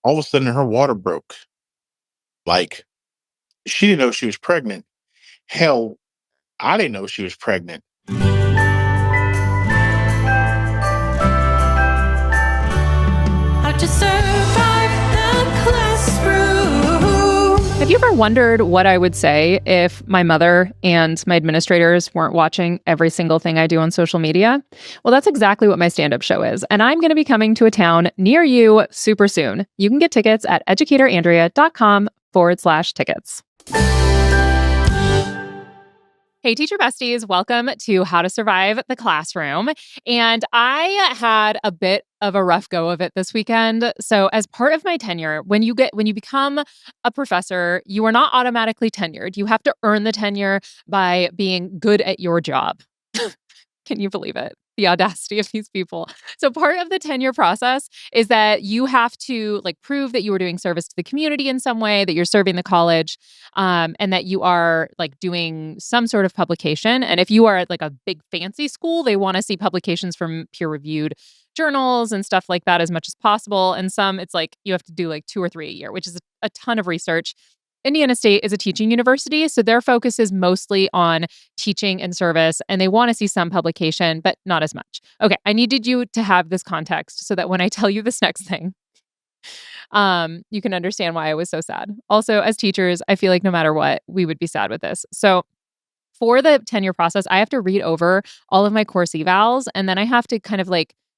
All of a sudden, her water broke. Like, she didn't know she was pregnant. Hell, I didn't know she was pregnant. How to survive the classroom. Have you ever wondered what I would say if my mother and my administrators weren't watching every single thing I do on social media? Well, that's exactly what my stand-up show is, and I'm going to be coming to a town near you super soon. You can get tickets at educatorandrea.com/tickets. Hey, teacher besties, welcome to How to Survive the Classroom. And I had a bit of a rough go of it this weekend. So, as part of my tenure, when you become a professor, you are not automatically tenured. You have to earn the tenure by being good at your job. Can you believe it? The audacity of these people. So part of the tenure process is that you have to prove that you are doing service to the community in some way, that you're serving the college, and that you are doing some sort of publication. And if you are at a big fancy school, they want to see publications from peer-reviewed journals and stuff like that as much as possible. And some, it's you have to do 2 or 3 a year, which is a ton of research. Indiana State is a teaching university, so their focus is mostly on teaching and service, and they want to see some publication, but not as much. Okay, I needed you to have this context so that when I tell you this next thing, you can understand why I was so sad. Also, as teachers, I feel like no matter what, we would be sad with this. So for the tenure process, I have to read over all of my course evals, and then I have to kind of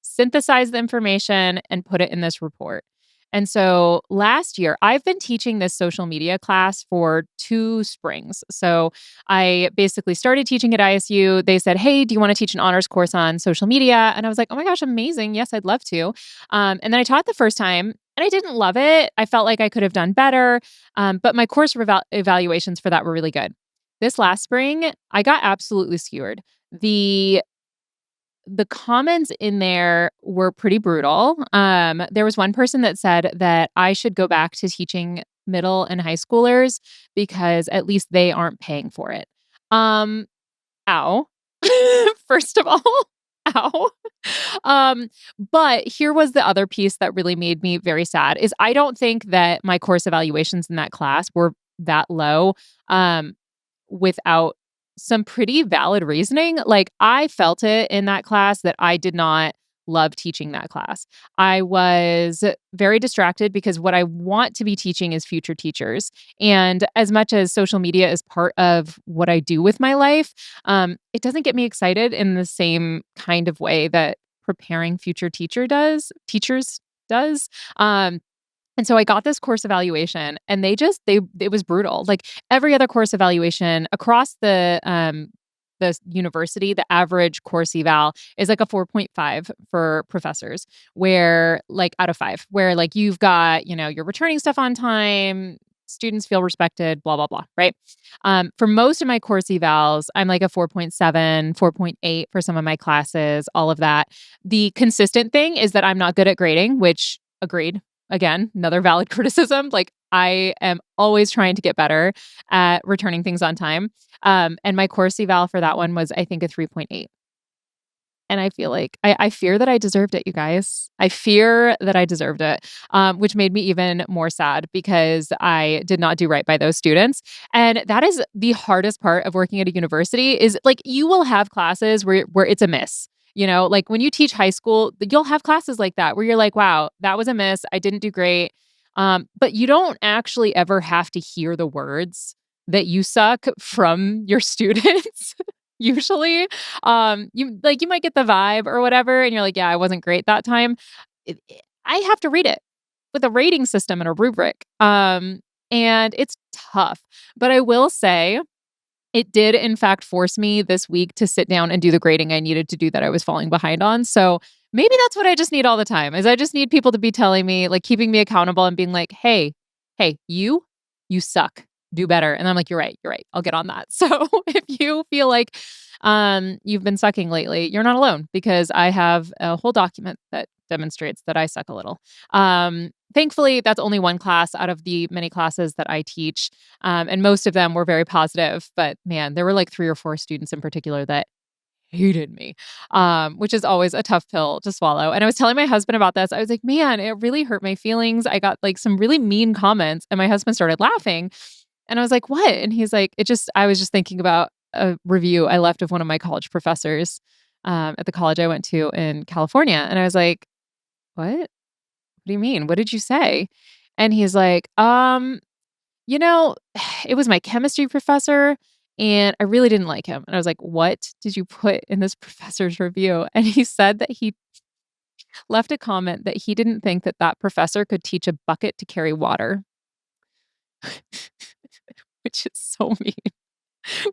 synthesize the information and put it in this report. And so last year, I've been teaching this social media class for 2 springs. So I basically started teaching at ISU. They said, "Hey, do you want to teach an honors course on social media?" And I was like, "Oh my gosh, amazing. Yes, I'd love to." And then I taught the first time and I didn't love it. I felt like I could have done better. But my course evaluations for that were really good. This last spring, I got absolutely skewered. The comments in there were pretty brutal. There was one person that said that I should go back to teaching middle and high schoolers because at least they aren't paying for it. Um, Ow. First of all, ow. But here was the other piece that really made me very sad is I don't think that my course evaluations in that class were that low. Without some pretty valid reasoning. I felt it in that class that I did not love teaching that class. I was very distracted because what I want to be teaching is future teachers. And as much as social media is part of what I do with my life, it doesn't get me excited in the same kind of way that preparing future teachers does. And so I got this course evaluation and it was brutal. Every other course evaluation across the university, the average course eval is a 4.5 for professors, where out of 5, where you've got, you're returning stuff on time, students feel respected, blah, blah, blah, right? For most of my course evals, I'm a 4.7, 4.8 for some of my classes, all of that. The consistent thing is that I'm not good at grading, which agreed. Again, another valid criticism. I am always trying to get better at returning things on time. And my course eval for that one was, I think, a 3.8. And I feel I fear that I deserved it, you guys. I fear that I deserved it, which made me even more sad because I did not do right by those students. And that is the hardest part of working at a university is you will have classes where it's a miss. When you teach high school, you'll have classes like that where you're like, wow, that was a miss. I didn't do great. But you don't actually ever have to hear the words that you suck from your students. Usually, you might get the vibe or whatever, and you're like, yeah, I wasn't great that time. I have to read it with a rating system and a rubric. And it's tough. But I will say, it did, in fact, force me this week to sit down and do the grading I needed to do that I was falling behind on. So maybe that's what I just need all the time, is I just need people to be telling me, keeping me accountable and being like, hey, you suck. Do better. And I'm like, you're right. I'll get on that. So if you feel like you've been sucking lately, you're not alone because I have a whole document that demonstrates that I suck a little. Thankfully, that's only one class out of the many classes that I teach. And most of them were very positive. But man, there were 3 or 4 students in particular that hated me, which is always a tough pill to swallow. And I was telling my husband about this. I was like, man, it really hurt my feelings. I got like some really mean comments, and my husband started laughing. And I was like, what? And he's like, I was just thinking about a review I left of one of my college professors at the college I went to in California. And I was like, what? What do you mean? What did you say? And he's like, you know, it was my chemistry professor and I really didn't like him. And I was like, what did you put in this professor's review? And he said that he left a comment that he didn't think that that professor could teach a bucket to carry water, which is so mean,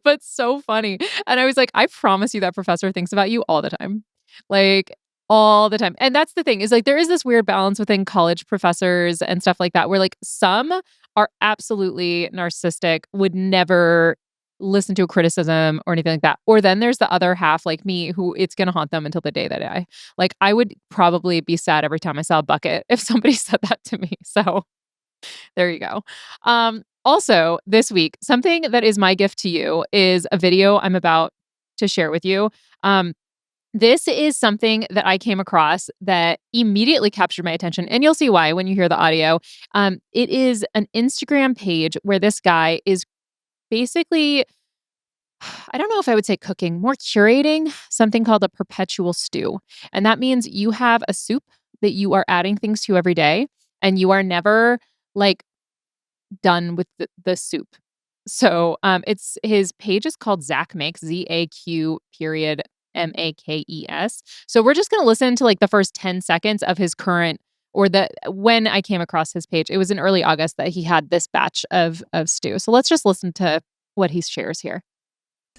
but so funny. And I was like, I promise you that professor thinks about you all the time. Like all the time. And that's the thing is like there is this weird balance within college professors and stuff like that where like some are absolutely narcissistic, would never listen to a criticism or anything like that. Or then there's the other half like me who it's going to haunt them until the day that I die. Like I would probably be sad every time I saw a bucket if somebody said that to me. So there you go. Also, this week, something that is my gift to you is a video I'm about to share with you. This is something that I came across that immediately captured my attention, and you'll see why when you hear the audio. It is an Instagram page where this guy is basically, I don't know if I would say cooking, more curating something called a perpetual stew. And that means you have a soup that you are adding things to every day, and you are never like done with the soup. So, it's his page is called Zach Makes, ZAQ period MAKES. So we're just gonna listen to like the first 10 seconds of his current or the when I came across his page. It was in early August that he had this batch of stew. So let's just listen to what he shares here.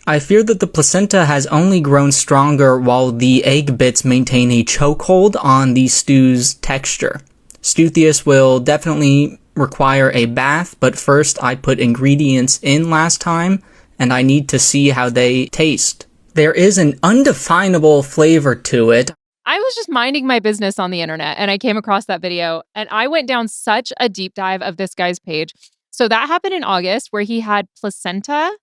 I fear that the placenta has only grown stronger while the egg bits maintain a chokehold on the stew's texture. Stewthius will definitely require a bath, but first I put ingredients in last time, and I need to see how they taste. There is an undefinable flavor to it. I was just minding my business on the internet and I came across that video and I went down such a deep dive of this guy's page. So that happened in August where he had placenta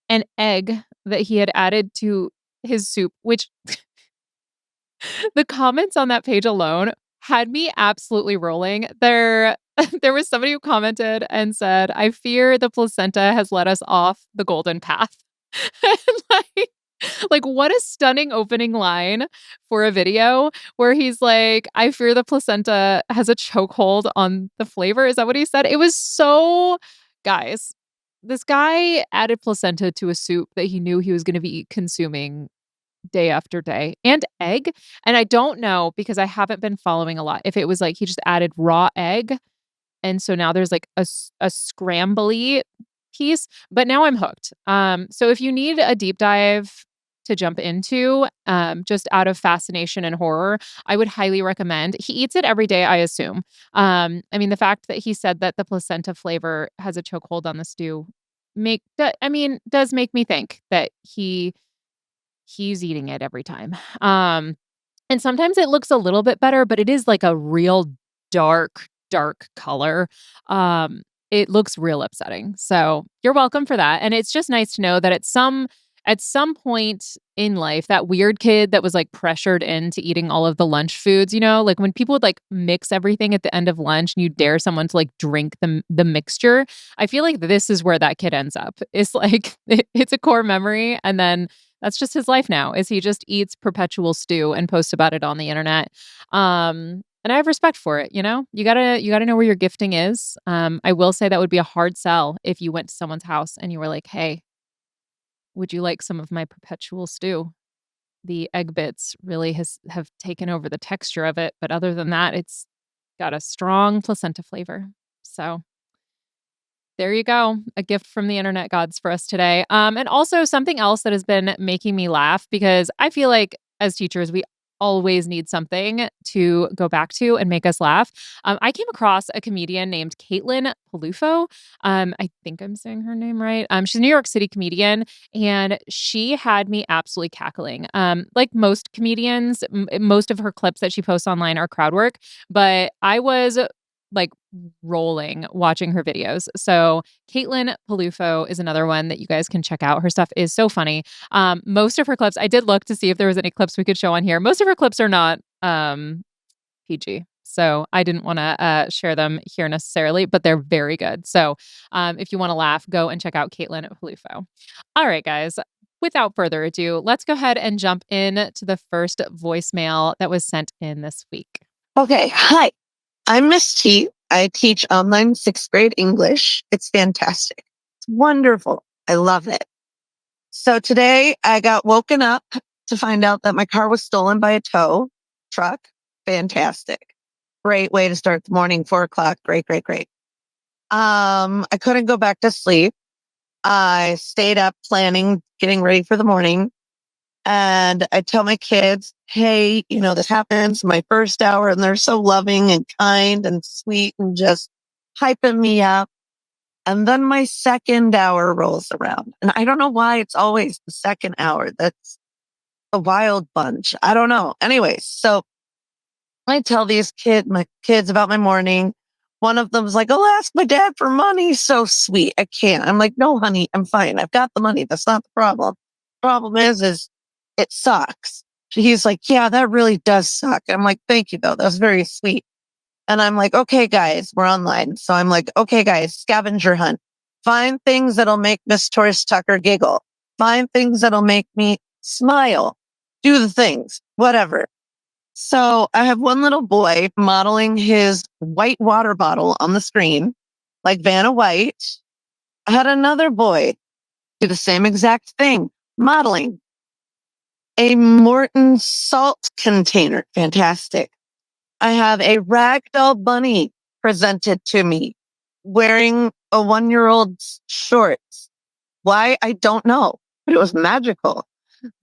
and egg that he had added to his soup, which the comments on that page alone had me absolutely rolling. There was somebody who commented and said, I fear the placenta has led us off the golden path. And like what a stunning opening line for a video where he's like, I fear the placenta has a chokehold on the flavor. Is that what he said? It was so, guys, this guy added placenta to a soup that he knew he was going to be consuming day after day and egg. And I don't know because I haven't been following a lot if it was like he just added raw egg. And so now there's like a scrambly piece, but now I'm hooked. So if you need a deep dive to jump into, just out of fascination and horror, I would highly recommend. He eats it every day, I assume. I mean, the fact that he said that the placenta flavor has a chokehold on the stew does make me think that he's eating it every time. And sometimes it looks a little bit better, but it is like a real dark color. It looks real upsetting. So you're welcome for that. And it's just nice to know that at some point in life, that weird kid that was like pressured into eating all of the lunch foods, like when people would like mix everything at the end of lunch and you dare someone to like drink the mixture, I feel like this is where that kid ends up. It's like, it's a core memory. And then that's just his life now is he just eats perpetual stew and posts about it on the internet. And I have respect for it, You gotta know where your gifting is. I will say that would be a hard sell if you went to someone's house and you were like, hey, would you like some of my perpetual stew? The egg bits really have taken over the texture of it, but other than that, it's got a strong placenta flavor. So there you go. A gift from the internet gods for us today. And also something else that has been making me laugh because I feel like as teachers, we always need something to go back to and make us laugh. I came across a comedian named Caitlin Palufo. I think I'm saying her name right. She's a New York City comedian, and she had me absolutely cackling. Like most comedians, most of her clips that she posts online are crowd work, but I was like rolling watching her videos. So Caitlin Palufo is another one that you guys can check out. Her stuff is so funny. Most of her clips, I did look to see if there was any clips we could show on here. Most of her clips are not PG. So I didn't want to share them here necessarily, but they're very good. So if you want to laugh, go and check out Caitlin Palufo. All right, guys. Without further ado, let's go ahead and jump in to the first voicemail that was sent in this week. Okay, hi. I'm Miss T. I teach online 6th grade English. It's fantastic. It's wonderful. I love it. So today I got woken up to find out that my car was stolen by a tow truck. Fantastic. Great way to start the morning, 4:00. Great, great, great. I couldn't go back to sleep. I stayed up planning, getting ready for the morning. And I tell my kids, hey, this happens my first hour, and they're so loving and kind and sweet and just hyping me up. And then my second hour rolls around. And I don't know why it's always the second hour. That's a wild bunch. I don't know. Anyways, so I tell my kids about my morning. One of them's like, I'll ask my dad for money. So sweet. I can't. I'm like, no, honey, I'm fine. I've got the money. That's not the problem. Problem is it sucks. He's like, yeah, that really does suck. I'm like, thank you though. That was very sweet. And I'm like, okay, guys, we're online. So I'm like, okay, guys, scavenger hunt. Find things that'll make Miss Torres Tucker giggle. Find things that'll make me smile. Do the things, whatever. So I have one little boy modeling his white water bottle on the screen, like Vanna White. I had another boy do the same exact thing, modeling a Morton salt container. Fantastic. I have a ragdoll bunny presented to me wearing a 1-year-old's shorts. Why? I don't know, but it was magical.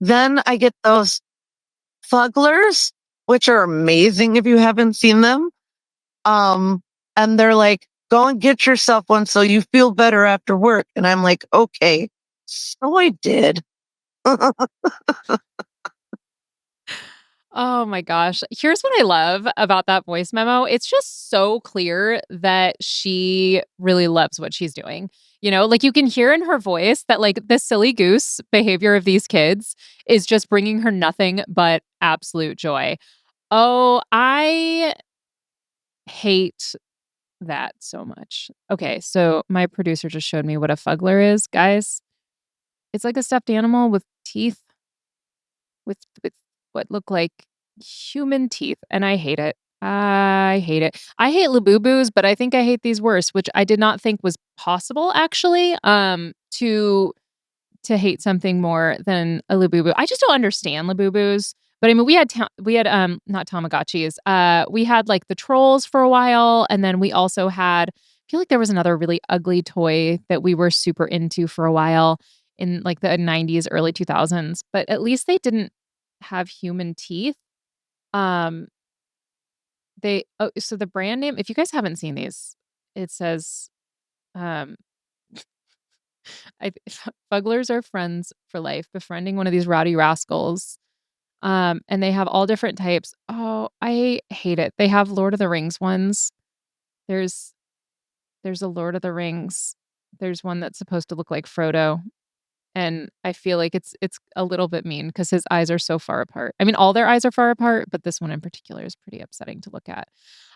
Then I get those fugglers, which are amazing if you haven't seen them. And they're like, go and get yourself one so you feel better after work. And I'm like, okay. So I did. Oh my gosh. Here's what I love about that voice memo. It's just so clear that she really loves what she's doing. Like you can hear in her voice that like the silly goose behavior of these kids is just bringing her nothing but absolute joy. Oh, I hate that so much. Okay, so my producer just showed me what a fuggler is, guys. It's like a stuffed animal with teeth, with what look like human teeth, and I hate it. I hate it. I hate Labubu's, but I think I hate these worse, which I did not think was possible actually. To hate something more than a Labubu. I just don't understand Labubus. But I mean, we had not Tamagotchis. We had like the trolls for a while, and then we also had. I feel like there was another really ugly toy that we were super into for a while in like the 90s, early 2000s. But at least they didn't have human teeth. So the brand name, if you guys haven't seen these, it says, um, Fugglers are friends for life, befriending one of these rowdy rascals. And they have all different types. Oh, I hate it. They have Lord of the Rings ones. There's a Lord of the Rings. There's one that's supposed to look like Frodo. And I feel like it's a little bit mean because his eyes are so far apart. I mean, all their eyes are far apart, but this one in particular is pretty upsetting to look at.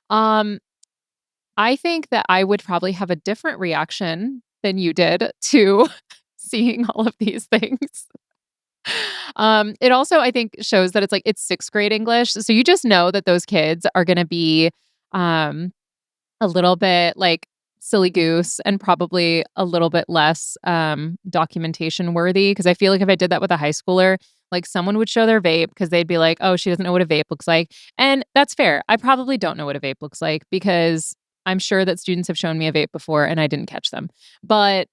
I think that I would probably have a different reaction than you did to seeing all of these things. It also, I think, shows that it's 6th grade English. So you just know that those kids are going to be a little bit like silly goose and probably a little bit less documentation worthy. Because I feel like if I did that with a high schooler, like someone would show their vape because they'd be like, oh, she doesn't know what a vape looks like. And that's fair. I probably don't know what a vape looks like because I'm sure that students have shown me a vape before and I didn't catch them. But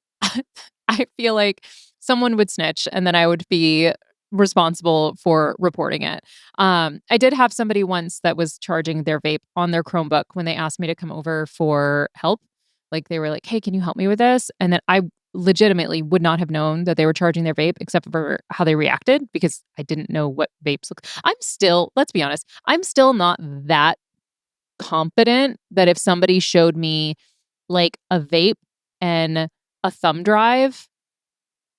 I feel like someone would snitch and then I would be responsible for reporting it. I did have somebody once that was charging their vape on their Chromebook when they asked me to come over for help. Like they were like, hey, can you help me with this? And then I legitimately would not have known that they were charging their vape except for how they reacted because I didn't know what vapes look. Let's be honest, I'm still not that confident that if somebody showed me like a vape and a thumb drive,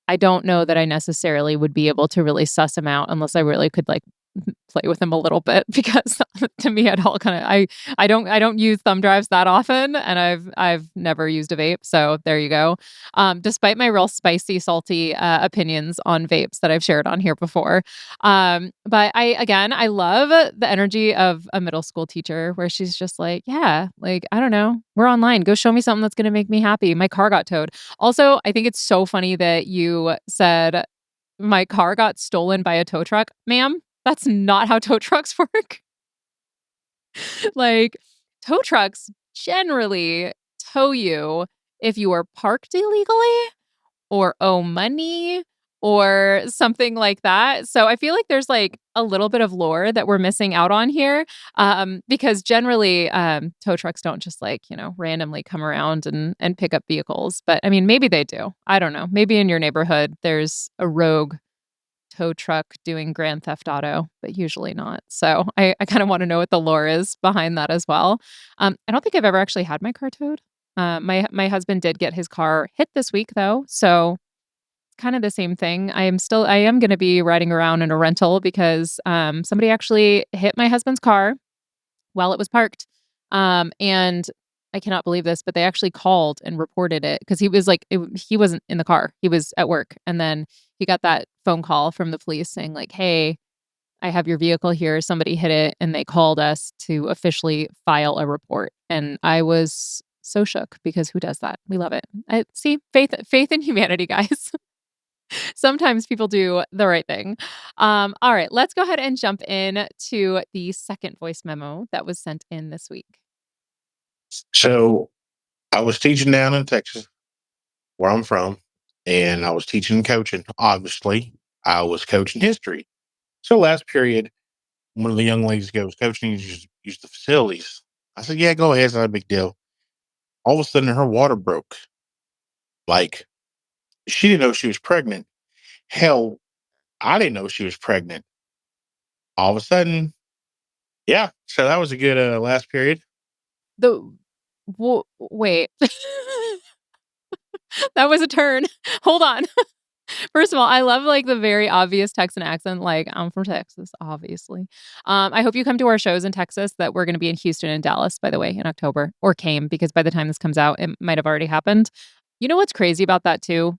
I don't know that I necessarily would be able to really suss them out unless I really could like play with them a little bit because to me it all kind of I don't use thumb drives that often, and I've never used a vape, so there you go. Despite my real spicy salty opinions on vapes that I've shared on here before, but I love the energy of a middle school teacher where she's just like, yeah, like I don't know, we're online, go show me something that's going to make me happy. My car got towed. Also, I think it's so funny that you said my car got stolen by a tow truck. Ma'am, that's not how tow trucks work. Like, tow trucks generally tow you if you are parked illegally or owe money or something like that. So I feel like there's like a little bit of lore that we're missing out on here, because generally tow trucks don't just like, randomly come around and pick up vehicles. But I mean, maybe they do. I don't know. Maybe in your neighborhood, there's a rogue tow truck doing Grand Theft Auto, but usually not. So I kind of want to know what the lore is behind that as well. I don't think I've ever actually had my car towed. My husband did get his car hit this week though, so it's kind of the same thing. I am going to be riding around in a rental because somebody actually hit my husband's car while it was parked. And I cannot believe this, but they actually called and reported it because he was like, he wasn't in the car. He was at work. And then he got that phone call from the police saying like, hey, I have your vehicle here. Somebody hit it. And they called us to officially file a report. And I was so shook because who does that? We love it. I see faith in humanity, guys. Sometimes people do the right thing. All right, let's go ahead and jump in to the second voice memo that was sent in this week. So I was teaching down in Texas, where I'm from, and I was teaching and coaching. Obviously, I was coaching history. So last period, one of the young ladies goes, Coach, you need to use the facilities. I said, yeah, go ahead. It's not a big deal. All of a sudden, her water broke. Like, she didn't know she was pregnant. Hell, I didn't know she was pregnant. All of a sudden, yeah. So that was a good last period. Wait. That was a turn. Hold on. First of all, I love like the very obvious Texan accent. Like, I'm from Texas, obviously. I hope you come to our shows in Texas that we're going to be in Houston and Dallas, by the way, in October, or came, because by the time this comes out, it might have already happened. You know what's crazy about that too?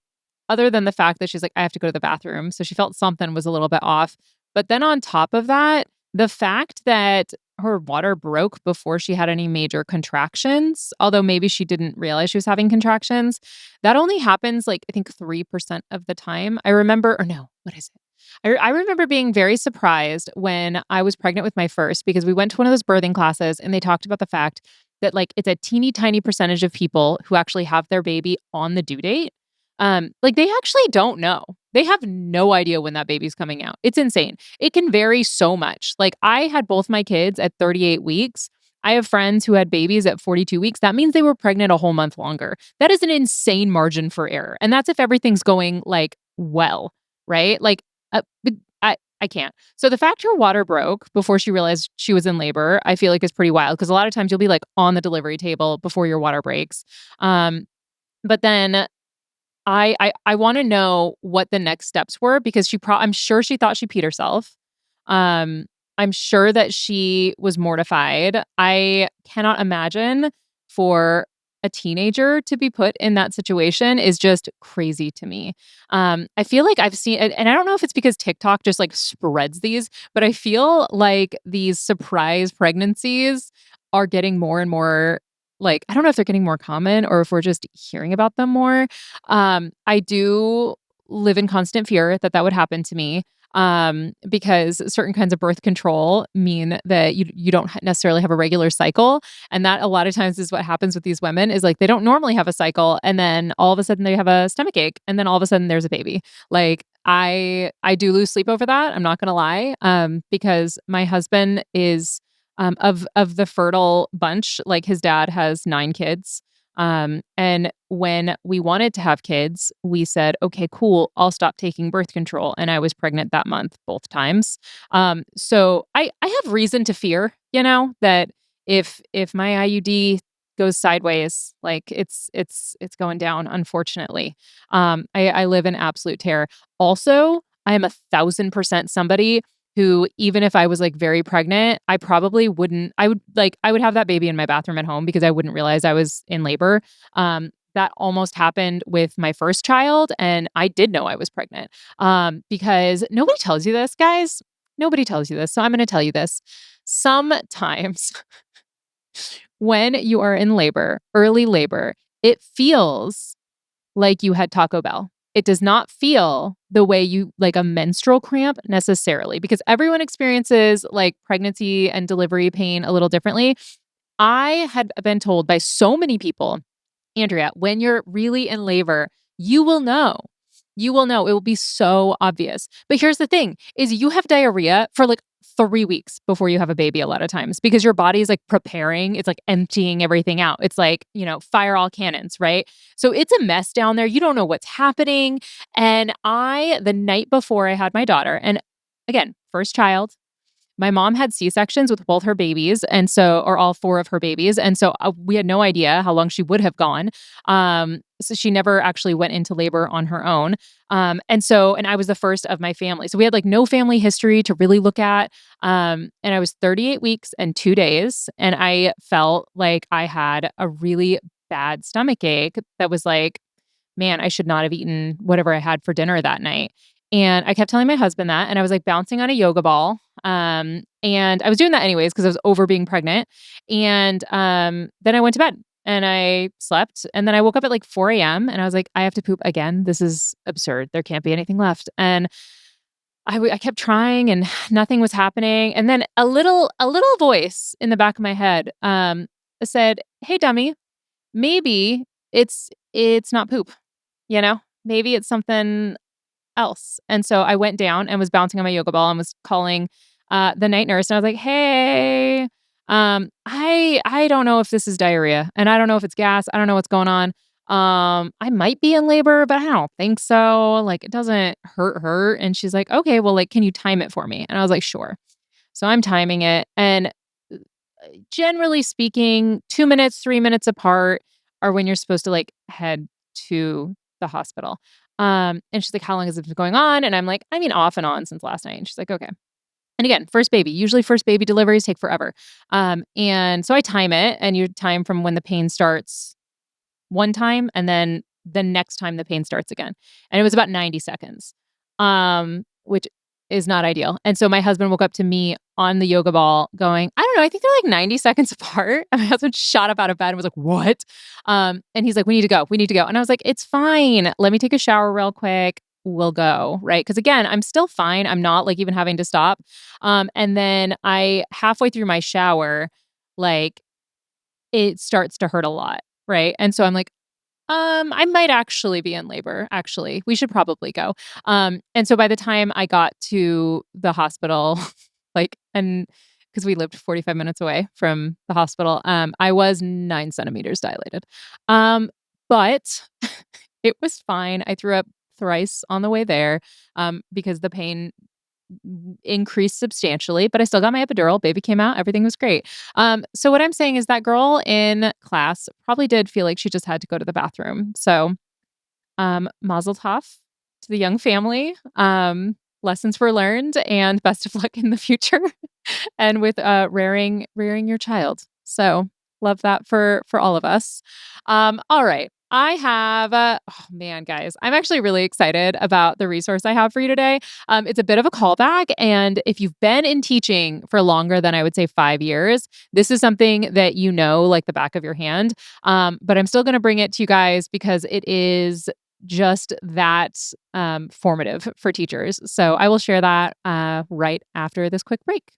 Other than the fact that she's like, I have to go to the bathroom. So she felt something was a little bit off. But then on top of that, the fact that her water broke before she had any major contractions, although maybe she didn't realize she was having contractions, that only happens like, I think 3% of the time. I remember, or no, what is it? I remember being very surprised when I was pregnant with my first, because we went to one of those birthing classes and they talked about the fact that like it's a teeny tiny percentage of people who actually have their baby on the due date. Like they actually don't know. They have no idea when that baby's coming out. It's insane. It can vary so much. Like I had both my kids at 38 weeks. I have friends who had babies at 42 weeks. That means they were pregnant a whole month longer. That is an insane margin for error. And that's if everything's going like well, right? Like but I can't. So the fact her water broke before she realized she was in labor, I feel like is pretty wild, because a lot of times you'll be like on the delivery table before your water breaks. But then I want to know what the next steps were, because I'm sure she thought she peed herself. I'm sure that she was mortified. I cannot imagine for a teenager to be put in that situation is just crazy to me. I feel like I've seen, and I don't know if it's because TikTok just like spreads these, but I feel like these surprise pregnancies are getting more and more, like, I don't know if they're getting more common or if we're just hearing about them more. I do live in constant fear that would happen to me, because certain kinds of birth control mean that you don't necessarily have a regular cycle. And that a lot of times is what happens with these women, is like they don't normally have a cycle, and then all of a sudden they have a stomach ache, and then all of a sudden there's a baby. Like I do lose sleep over that. I'm not going to lie, because my husband is of the fertile bunch. Like his dad has 9 kids. And when we wanted to have kids, we said, okay, cool, I'll stop taking birth control. And I was pregnant that month, both times. So I have reason to fear, that if my IUD goes sideways, like it's going down, unfortunately. I live in absolute terror. Also, I am 1,000% somebody who, even if I was like very pregnant, I probably wouldn't, I would have that baby in my bathroom at home because I wouldn't realize I was in labor. That almost happened with my first child, and I did know I was pregnant. Because nobody tells you this, guys. Nobody tells you this. So I'm going to tell you this. Sometimes when you are in labor, early labor, it feels like you had Taco Bell. It does not feel the way you like a menstrual cramp necessarily, because everyone experiences like pregnancy and delivery pain a little differently. I had been told by so many people, Andrea, when you're really in labor, you will know. You will know. It will be so obvious. But here's the thing is you have diarrhea for like 3 weeks before you have a baby a lot of times because your body is like preparing, it's like emptying everything out. It's like, fire all cannons, right? So it's a mess down there. You don't know what's happening. And the night before I had my daughter, and again, first child, my mom had C-sections with both her babies, or all 4 of her babies. And so we had no idea how long she would have gone. So she never actually went into labor on her own. And I was the first of my family. So we had like no family history to really look at. And I was 38 weeks and 2 days. And I felt like I had a really bad stomach ache that was like, man, I should not have eaten whatever I had for dinner that night. And I kept telling my husband that, and I was like bouncing on a yoga ball. And I was doing that anyways because I was over being pregnant. And then I went to bed and I slept. And then I woke up at like 4 a.m. and I was like, I have to poop again. This is absurd. There can't be anything left. And I kept trying and nothing was happening. And then a little voice in the back of my head said, "Hey, dummy, maybe it's not poop, maybe it's something else." And so I went down and was bouncing on my yoga ball and was calling the night nurse. And I was like, "Hey, I don't know if this is diarrhea, and I don't know if it's gas. I don't know what's going on. I might be in labor, but I don't think so. Like, it doesn't hurt." And she's like, "Okay, well, like, can you time it for me?" And I was like, "Sure." So I'm timing it, and generally speaking, 2 minutes, 3 minutes apart are when you're supposed to like head to the hospital. And she's like, "How long has it been going on?" And I'm like, "I mean, off and on since last night." And she's like, "Okay." And again, first baby, usually first baby deliveries take forever. And so I time it, and you time from when the pain starts one time, and then the next time the pain starts again. And it was about 90 seconds, which is not ideal. And so my husband woke up to me on the yoga ball going, "I don't know, I think they're like 90 seconds apart." And my husband shot up out of bed and was like, "What?" And he's like, "We need to go. We need to go." And I was like, "It's fine. Let me take a shower real quick. We'll go." Right. Because again, I'm still fine. I'm not like even having to stop. And then halfway through my shower, like it starts to hurt a lot. Right. And so I'm like, I might actually be in labor. Actually, we should probably go. And so by the time I got to the hospital, and because we lived 45 minutes away from the hospital, I was 9 centimeters dilated. But it was fine. I threw up thrice on the way there, because the pain increased substantially, but I still got my epidural. Baby came out. Everything was great. So what I'm saying is that girl in class probably did feel like she just had to go to the bathroom. So, mazel tov to the young family. Lessons were learned, and best of luck in the future and with rearing your child. So love that for all of us. All right. I have, oh man, guys, I'm actually really excited about the resource I have for you today. It's a bit of a callback. And if you've been in teaching for longer than I would say 5 years, this is something that you know like the back of your hand. But I'm still going to bring it to you guys because it is just that formative for teachers. So I will share that right after this quick break.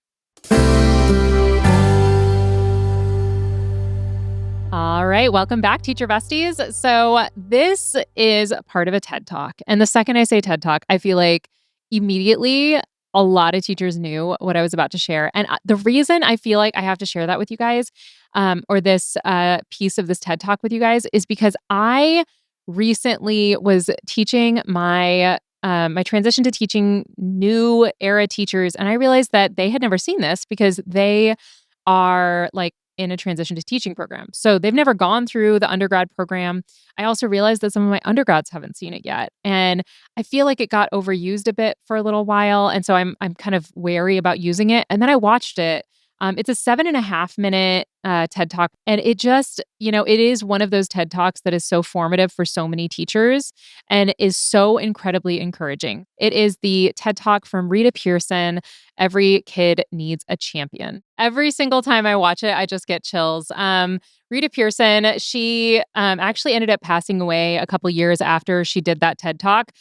All right, welcome back, Teacher Besties. So this is part of a TED Talk. And the second I say TED Talk, I feel like immediately a lot of teachers knew what I was about to share. And the reason I feel like I have to share that with you guys, or this piece of this TED Talk with you guys, is because I recently was teaching my transition to teaching new era teachers, and I realized that they had never seen this because they are like in a transition to teaching program. So they've never gone through the undergrad program. I also realized that some of my undergrads haven't seen it yet. And I feel like it got overused a bit for a little while. And so I'm kind of wary about using it. And then I watched it. It's a 7.5 minute TED Talk. And it just, it is one of those TED Talks that is so formative for so many teachers and is so incredibly encouraging. It is the TED Talk from Rita Pierson, Every Kid Needs a Champion. Every single time I watch it, I just get chills. Rita Pierson, she actually ended up passing away a couple years after she did that TED Talk,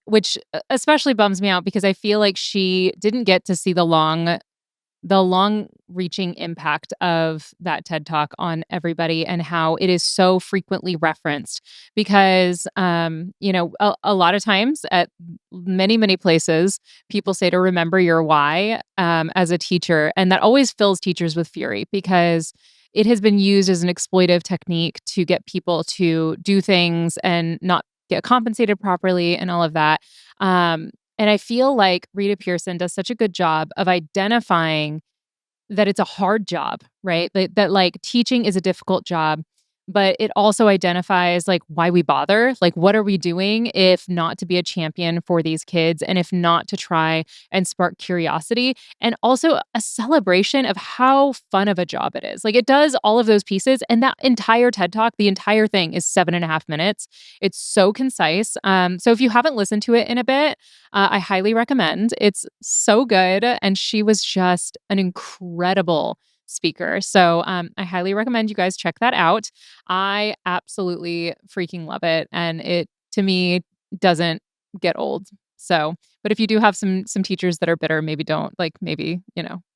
which especially bums me out because I feel like she didn't get to see the long-reaching impact of that TED Talk on everybody and how it is so frequently referenced because, a lot of times at many, many places, people say to remember your why as a teacher. And that always fills teachers with fury because it has been used as an exploitive technique to get people to do things and not get compensated properly and all of that. And I feel like Rita Pierson does such a good job of identifying that it's a hard job, right? That like teaching is a difficult job, but it also identifies like why we bother. Like, what are we doing if not to be a champion for these kids and if not to try and spark curiosity and also a celebration of how fun of a job it is. Like, it does all of those pieces. And that entire TED Talk, the entire thing is 7.5 minutes. It's so concise. So if you haven't listened to it in a bit, I highly recommend. It's so good. And she was just an incredible speaker. So I highly recommend you guys check that out. I absolutely freaking love it. And it, to me, doesn't get old. So, but if you do have some teachers that are bitter, maybe don't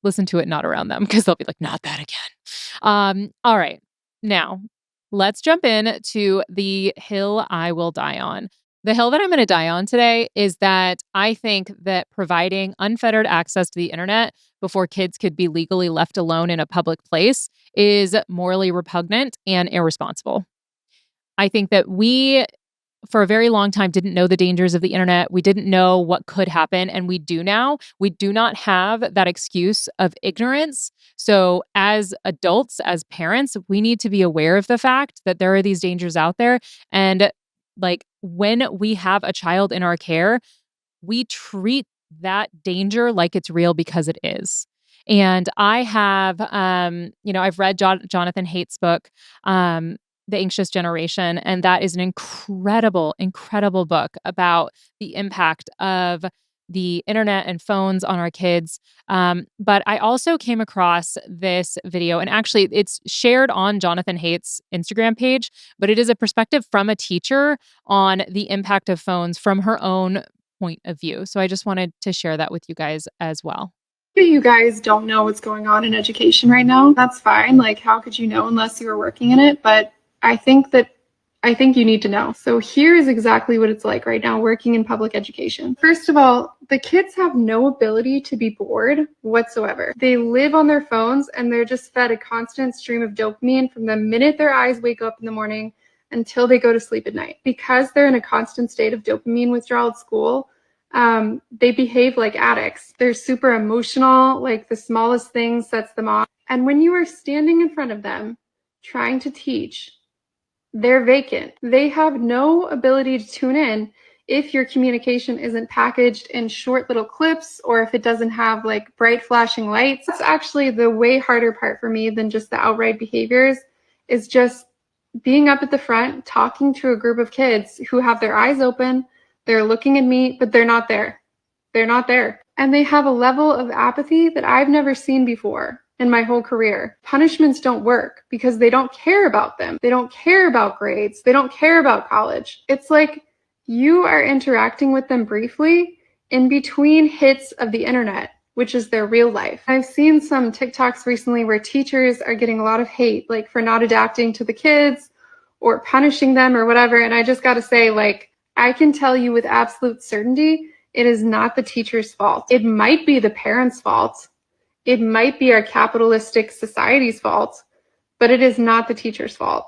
listen to it not around them because they'll be like, not that again. All right. Now, let's jump in to the hill I will die on. The hill that I'm going to die on today is that I think that providing unfettered access to the internet before kids could be legally left alone in a public place is morally repugnant and irresponsible. I think that we, for a very long time, didn't know the dangers of the internet. We didn't know what could happen, and we do now. We do not have that excuse of ignorance. So as adults, as parents, we need to be aware of the fact that there are these dangers out there. And like when we have a child in our care, we treat that danger like it's real because it is. And I have, I've read Jonathan Haidt's book, The Anxious Generation, and that is an incredible, incredible book about the impact of the internet and phones on our kids. But I also came across this video, and actually it's shared on Jonathan Haidt's Instagram page, but it is a perspective from a teacher on the impact of phones from her own point of view. So I just wanted to share that with you guys as well. You guys don't know what's going on in education right now. That's fine. Like, how could you know unless you were working in it? But I think you need to know. So here's exactly what it's like right now working in public education. First of all, the kids have no ability to be bored whatsoever. They live on their phones and they're just fed a constant stream of dopamine from the minute their eyes wake up in the morning until they go to sleep at night. Because they're in a constant state of dopamine withdrawal at school, they behave like addicts. They're super emotional, like the smallest thing sets them off. And when you are standing in front of them trying to teach, they're vacant. They have no ability to tune in if your communication isn't packaged in short little clips or if it doesn't have like bright flashing lights. It's actually the way harder part for me than just the outright behaviors is just being up at the front, talking to a group of kids who have their eyes open, they're looking at me, but they're not there. They're not there. And they have a level of apathy that I've never seen before in my whole career. Punishments don't work because they don't care about them. They don't care about grades. They don't care about college. It's like you are interacting with them briefly in between hits of the internet, which is their real life. I've seen some TikToks recently where teachers are getting a lot of hate, like for not adapting to the kids or punishing them or whatever. And I just got to say, like, I can tell you with absolute certainty, it is not the teacher's fault. It might be the parents' fault. It might be our capitalistic society's fault, but it is not the teacher's fault.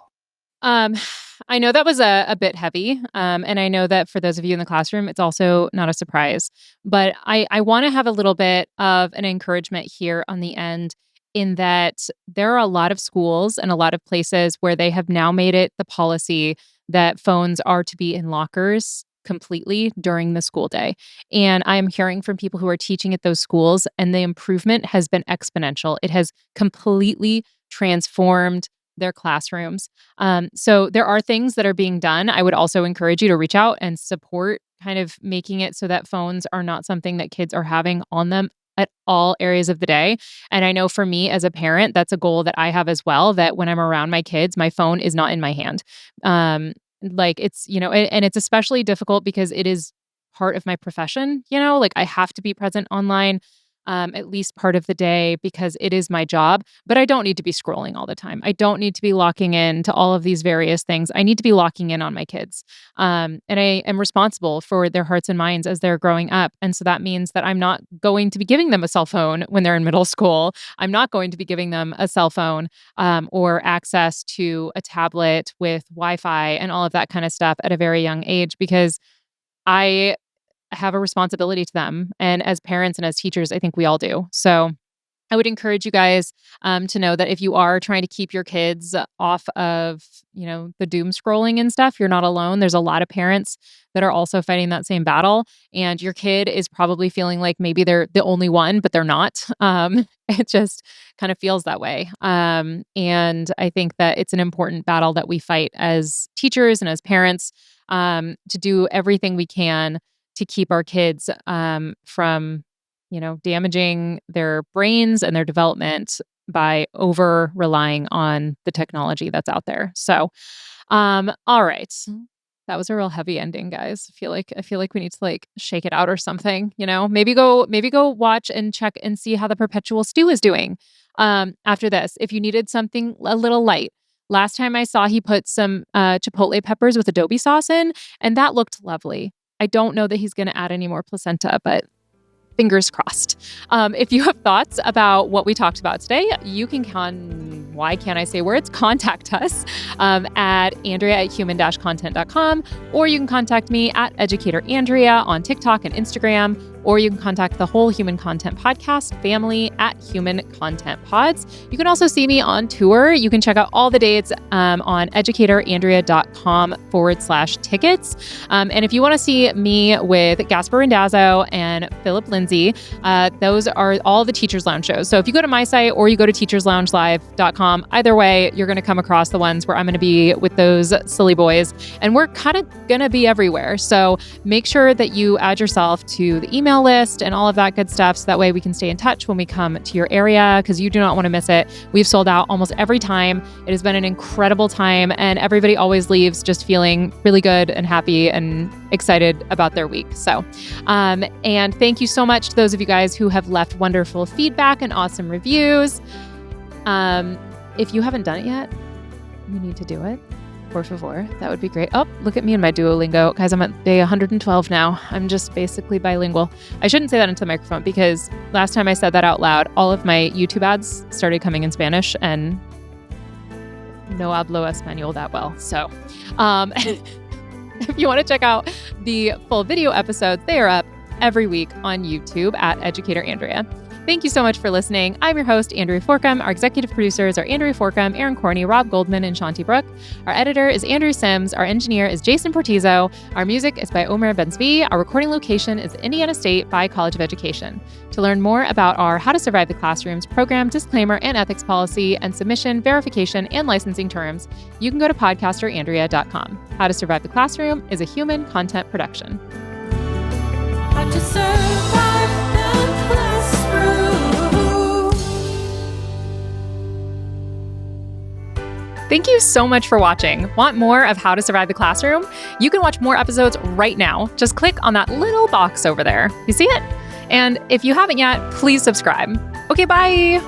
I know that was a bit heavy. And I know that for those of you in the classroom, it's also not a surprise. But I want to have a little bit of an encouragement here on the end. in that there are a lot of schools and a lot of places where they have now made it the policy that phones are to be in lockers completely during the school day. And I am hearing from people who are teaching at those schools, and the improvement has been exponential. It has completely transformed their classrooms. So there are things that are being done. I would also encourage you to reach out and support kind of making it so that phones are not something that kids are having on them at all areas of the day. And I know for me as a parent, that's a goal that I have as well, that when I'm around my kids, my phone is not in my hand. Like it's, and it's especially difficult because it is part of my profession, like I have to be present online at least part of the day because it is my job, but I don't need to be scrolling all the time. I don't need to be locking in to all of these various things. I need to be locking in on my kids. And I am responsible for their hearts and minds as they're growing up. And so that means that I'm not going to be giving them a cell phone when they're in middle school. I'm not going to be giving them a cell phone or access to a tablet with Wi-Fi and all of that kind of stuff at a very young age because I have a responsibility to them. And as parents and as teachers, I think we all do. So I would encourage you guys to know that if you are trying to keep your kids off of, the doom scrolling and stuff, you're not alone. There's a lot of parents that are also fighting that same battle. And your kid is probably feeling like maybe they're the only one, but they're not. It just kind of feels that way. And I think that it's an important battle that we fight as teachers and as parents to do everything we can to keep our kids from, damaging their brains and their development by over relying on the technology that's out there. So, all right. That was a real heavy ending, guys. I feel like we need to shake it out or something, maybe go watch and check and see how the Perpetual stew is doing after this. If you needed something a little light. Last time I saw he put some chipotle peppers with adobe sauce in, and that looked lovely. I don't know that he's going to add any more placenta, but fingers crossed. If you have thoughts about what we talked about today, you can why can't I say words? Contact us at Andrea@human-content.com, or you can contact me at Educator Andrea on TikTok and Instagram, or you can contact the whole Human Content Podcast family at Human Content Pods. You can also see me on tour. You can check out all the dates on educatorandrea.com/tickets. And if you want to see me with Gasper Randazzo and Philip Lindsay, those are all the Teachers Lounge shows. So if you go to my site or you go to teacherloungelive.com, either way, you're going to come across the ones where I'm going to be with those silly boys. And we're kind of going to be everywhere. So make sure that you add yourself to the email list and all of that good stuff. So that way we can stay in touch when we come to your area because you do not want to miss it. We've sold out almost every time. It has been an incredible time and everybody always leaves just feeling really good and happy and excited about their week. So, and thank you so much to those of you guys who have left wonderful feedback and awesome reviews. If you haven't done it yet, you need to do it. Por favor. That would be great. Oh, look at me and my Duolingo. Guys, I'm at day 112 now. I'm just basically bilingual. I shouldn't say that into the microphone because last time I said that out loud, all of my YouTube ads started coming in Spanish and no hablo español that well. So, if you want to check out the full video episodes, they are up every week on YouTube at Educator Andrea. Thank you so much for listening. I'm your host, Andrea Forcum. Our executive producers are Andrea Forcum, Aaron Corney, Rob Goldman, and Shanti Brooke. Our editor is Andrew Sims. Our engineer is Jason Portizo. Our music is by Omer Benzvi. Our recording location is Indiana State by College of Education. To learn more about our How to Survive the Classrooms program, disclaimer, and ethics policy, and submission, verification, and licensing terms, you can go to podcasterandrea.com. How to Survive the Classroom is a Human Content production. How to survive the classroom. Thank you so much for watching. Want more of How to Survive the Classroom? You can watch more episodes right now. Just click on that little box over there. You see it? And if you haven't yet, please subscribe. Okay, bye.